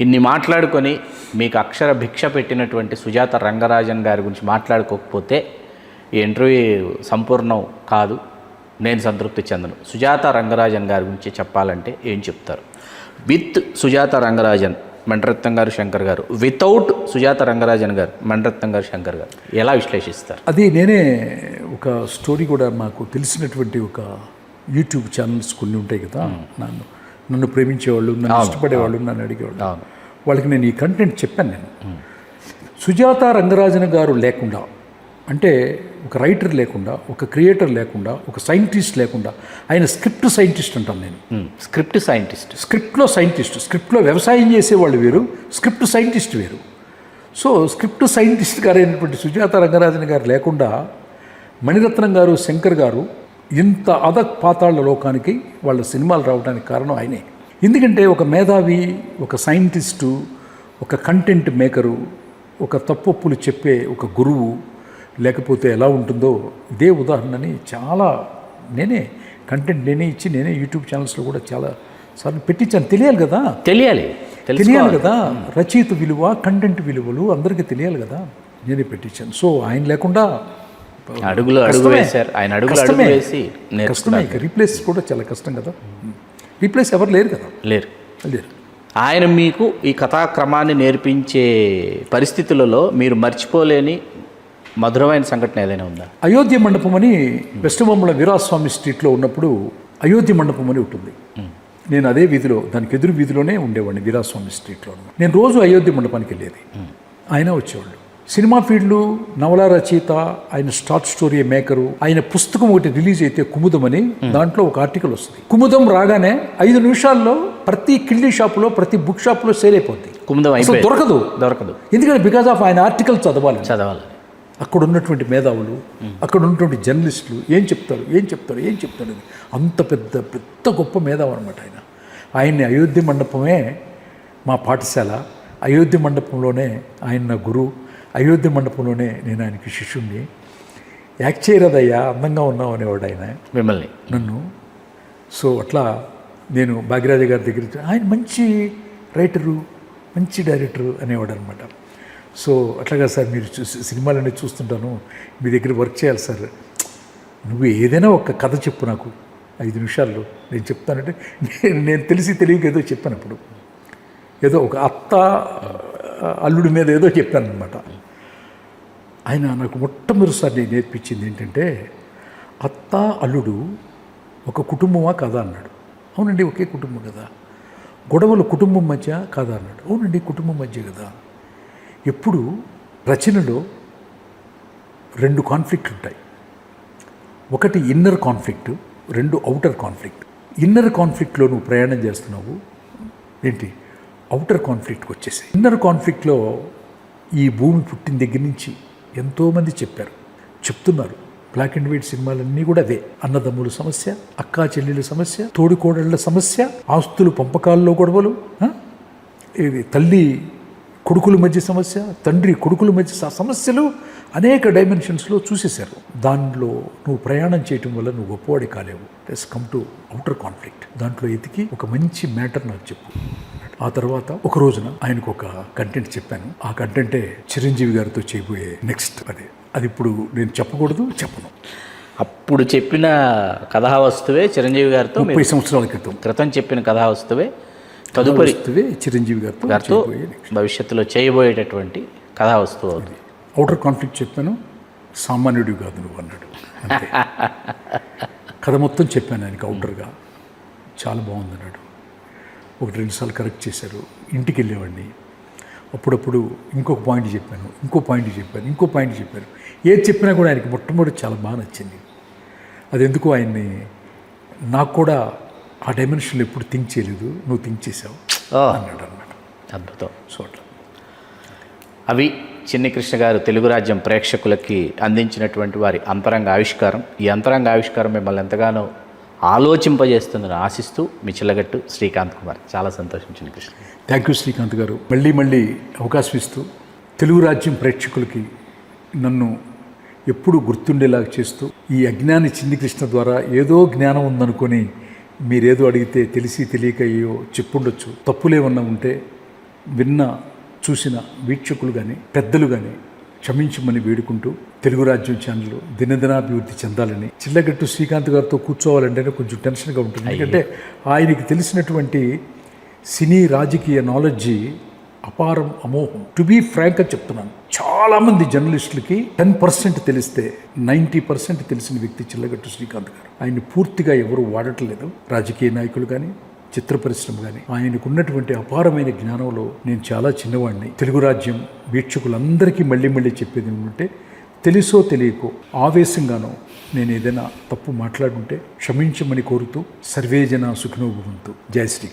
ఇన్ని మాట్లాడుకొని మీకు అక్షర భిక్ష పెట్టినటువంటి సుజాత రంగరాజన్ గారి గురించి మాట్లాడుకోకపోతే ఈ ఇంటర్వ్యూ సంపూర్ణం కాదు, నేను సంతృప్తి చెందను. సుజాత రంగరాజన్ గారి గురించి చెప్పాలంటే ఏం చెప్తారు? విత్ సుజాత రంగరాజన్ మణిరత్నం గారు, శంకర్ గారు, వితౌట్ సుజాత రంగరాజన్ గారు, మణిరత్నం గారు, శంకర్ గారు ఎలా విశ్లేషిస్తారు? అది నేనే ఒక స్టోరీ కూడా మాకు తెలిసినటువంటి ఒక యూట్యూబ్ ఛానల్స్ కొన్ని ఉంటాయి కదా, నన్ను ప్రేమించేవాళ్ళు, నన్ను ఇష్టపడేవాళ్ళు, నన్ను అడిగేవాళ్ళు, వాళ్ళకి నేను ఈ కంటెంట్ చెప్పాను. నేను సుజాత రంగరాజన్ గారు లేకుండా, అంటే ఒక రైటర్ లేకుండా, ఒక క్రియేటర్ లేకుండా, ఒక సైంటిస్ట్ లేకుండా, ఆయన స్క్రిప్ట్ సైంటిస్ట్ అంటాను నేను. స్క్రిప్ట్ సైంటిస్ట్, స్క్రిప్ట్లో సైంటిస్ట్, స్క్రిప్ట్లో వ్యవసాయం చేసేవాళ్ళు వేరు, స్క్రిప్ట్ సైంటిస్ట్ వేరు. సో స్క్రిప్ట్ సైంటిస్ట్ గారు అయినటువంటి సుజాత రంగరాజన్ గారు లేకుండా మణిరత్నం గారు, శంకర్ గారు ఇంత పాతాళ లోకానికి వాళ్ళ సినిమాలు రావడానికి కారణం ఆయనే. ఎందుకంటే ఒక మేధావి, ఒక సైంటిస్టు, ఒక కంటెంట్ మేకరు, ఒక తప్పొప్పులు చెప్పే ఒక గురువు లేకపోతే ఎలా ఉంటుందో ఇదే ఉదాహరణని చాలా నేనే కంటెంట్ నేనే ఇచ్చి నేనే యూట్యూబ్ ఛానల్స్లో కూడా చాలా సార్లు పెట్టించాను. తెలియాలి కదా, తెలియాలి కదా, రచయిత విలువ, కంటెంట్ విలువలు అందరికీ తెలియాలి కదా, నేనే పెట్టించాను. సో ఆయన లేకుండా కష్టమే, రీప్లేస్ కూడా చాలా కష్టం కదా, రీప్లేస్ ఎవరు లేరు కదా, లేరు. ఆయన మీకు ఈ కథాక్రమాన్ని నేర్పించే పరిస్థితులలో మీరు మర్చిపోలేని మధురమైన సంఘటన ఏదైనా ఉందా? అయోధ్య మండపం అని వెస్ట్ బొమ్మల వీరాస్వామి స్ట్రీట్లో ఉన్నప్పుడు అయోధ్య మండపం అని ఉంటుంది. నేను అదే వీధిలో, దానికి ఎదురు వీధిలోనే ఉండేవాడిని, వీరాస్వామి స్ట్రీట్లో. నేను రోజు అయోధ్య మండపానికి వెళ్ళేది, ఆయన వచ్చేవాళ్ళు. సినిమా ఫీల్డ్లు, నవల రచయిత, ఆయన షార్ట్ స్టోరీ మేకరు. ఆయన పుస్తకం ఒకటి రిలీజ్ అయితే కుముదం అని, దాంట్లో ఒక ఆర్టికల్ వస్తుంది. కుముదం రాగానే 5 నిమిషాల్లో ప్రతి కిళ్ళీ షాపులో, ప్రతి బుక్ షాప్లో సేల్ అయిపోద్ది. కుముదం దొరకదు. ఎందుకంటే బికాజ్ ఆఫ్ ఆయన ఆర్టికల్ చదవాలి. అక్కడ ఉన్నటువంటి మేధావులు, అక్కడ ఉన్నటువంటి జర్నలిస్టులు ఏం చెప్తారు అంత పెద్ద గొప్ప మేధావు అనమాట ఆయన. ఆయన్ని అయోధ్య మండపమే మా పాఠశాల, అయోధ్య మండపంలోనే ఆయన నా గురువు, అయోధ్య మండపంలోనే నేను ఆయనకి శిష్యుణ్ణి. యాక్ట్ చేయరదయ్యా, అందంగా ఉన్నావు అనేవాడు ఆయన మిమ్మల్ని, నన్ను. సో అట్లా నేను భాగ్యరాజ గారి దగ్గర, ఆయన మంచి రైటరు, మంచి డైరెక్టరు అనేవాడు అనమాట. సో అట్లాగా సార్, మీరు సినిమాలన్నీ చూస్తుంటాను, మీ దగ్గర వర్క్ చేయాలి సార్, నువ్వు ఏదైనా ఒక కథ చెప్పు నాకు 5 నిమిషాల్లో, నేను చెప్తానంటే నేను తెలియక ఏదో చెప్పాను. అప్పుడు ఏదో ఒక అత్త అల్లుడి మీద ఏదో చెప్పాను అనమాట. ఆయన నాకు మొట్టమొదటిసారి నేర్పించింది ఏంటంటే, అత్త అల్లుడు ఒక కుటుంబమా కాదా అన్నాడు. అవునండి, ఒకే కుటుంబం కదా. గొడవలు కుటుంబం మధ్య కాదా అన్నాడు. అవునండి, కుటుంబం మధ్య కదా. ఎప్పుడు రచనలో 2 కాన్ఫ్లిక్ట్లు ఉంటాయి. ఒకటి inner conflict, 2 outer conflict. Inner కాన్ఫ్లిక్ట్లో నువ్వు ప్రయాణం చేస్తున్నావు ఏంటి, అవుటర్ కాన్ఫ్లిక్ట్కి వచ్చేసి. ఇన్నర్ కాన్ఫ్లిక్ట్లో ఈ భూమి పుట్టిన దగ్గర నుంచి ఎంతోమంది చెప్తున్నారు. బ్లాక్ అండ్ వైట్ సినిమాలన్నీ కూడా అదే. అన్నదమ్ముల సమస్య, అక్కా చెల్లెల సమస్య, తోడికోడళ్ళ సమస్య, ఆస్తులు పంపకాల్లో గొడవలు, ఇది తల్లి కొడుకుల మధ్య సమస్య, తండ్రి కొడుకుల మధ్య సమస్యలు అనేక డైమెన్షన్స్లో చూసేశారు. దాంట్లో నువ్వు ప్రయాణం చేయటం వల్ల నువ్వు గొప్పవాడి కాలేవు. Let's come to outer conflict. దాంట్లో ఎతికి ఒక మంచి మ్యాటర్ నాకు చెప్పు. ఆ తర్వాత ఒక రోజున ఆయనకు ఒక కంటెంట్ చెప్పాను. ఆ కంటెంటే చిరంజీవి గారితో చేయబోయే నెక్స్ట్. అది ఇప్పుడు నేను చెప్పకూడదు, చెప్పను. అప్పుడు చెప్పిన కథావస్తువే చిరంజీవి గారితో 30 సంవత్సరాల క్రితం చెప్పిన కథావస్తువే తదుపరి చిరంజీవి గారితో భవిష్యత్తులో చేయబోయేటటువంటి కథావస్తువు అవుతుంది. అవుటర్ కాన్ఫ్లిక్ట్ చెప్పాను. సామాన్యుడివి కాదు నువ్వు అన్నాడు. అంతే. కథ మొత్తం చెప్పాను ఆయనకి అవుటర్గా. చాలా బాగుందన్నాడు. 1-2 సార్లు కరెక్ట్ చేశారు. ఇంటికి వెళ్ళేవాడిని. అప్పుడప్పుడు ఇంకొక పాయింట్ చెప్పాను, ఇంకో పాయింట్ చెప్పాను. ఏది చెప్పినా కూడా ఆయనకి మొట్టమొదటి చాలా బాగా నచ్చింది. అది ఎందుకు ఆయన్ని, నాకు కూడా ఆ డైమెన్షన్లో ఎప్పుడు థింక్ చేయలేదు, నువ్వు థింక్ చేసావు అన్నాడు అనమాట. అద్భుతం. సో అట్లా అవి చిన్ని కృష్ణ గారు తెలుగు రాజ్యం ప్రేక్షకులకి అందించినటువంటి వారి అంతరంగ ఆవిష్కారం. ఈ అంతరంగ ఆవిష్కారం మిమ్మల్ని ఎంతగానో ఆలోచింపజేస్తుందని ఆశిస్తూ మీ చిల్లగట్టు శ్రీకాంత్ కుమార్. చాలా సంతోషం చిన్ని కృష్ణ. థ్యాంక్ యూ శ్రీకాంత్ గారు. మళ్ళీ అవకాశం ఇస్తూ తెలుగు రాజ్యం ప్రేక్షకులకి నన్ను ఎప్పుడు గుర్తుండేలాగా చేస్తూ, ఈ అజ్ఞాని చిన్ని కృష్ణ ద్వారా ఏదో జ్ఞానం ఉందనుకొని మీరేదో అడిగితే తెలిసి తెలియక అయ్యో చెప్పుండొచ్చు. తప్పులేమన్నా ఉంటే విన్న చూసిన వీక్షకులు కానీ పెద్దలు కానీ క్షమించమని వేడుకుంటూ తెలుగు రాజ్యం ఛానల్ దినదినాభివృద్ధి చెందాలని. చిల్లగట్టు శ్రీకాంత్ గారితో కూర్చోవాలంటేనే కొంచెం టెన్షన్గా ఉంటుంది, ఎందుకంటే ఆయనకి తెలిసినటువంటి సినీ రాజకీయ నాలెడ్జి అపారం, అమోహం. టు బీ ఫ్రాంక్గా చెప్తున్నాను, చాలామంది జర్నలిస్టులకి 10% తెలిస్తే 90% తెలిసిన వ్యక్తి చిల్లగట్టు శ్రీకాంత్ గారు. ఆయన్ని పూర్తిగా ఎవరు వాడట్లేదు, రాజకీయ నాయకులు కానీ చిత్ర పరిశ్రమ కానీ. ఆయనకున్నటువంటి అపారమైన జ్ఞానంలో నేను చాలా చిన్నవాడిని. తెలుగు రాజ్యం వీక్షకులందరికీ మళ్ళీ మళ్ళీ చెప్పేది ఏంటంటే, తెలుసో తెలియకో ఆవేశంగానో నేను ఏదైనా తప్పు మాట్లాడుంటే క్షమించమని కోరుతూ సర్వేజన సుఖినో భవంతు. జై శ్రీ.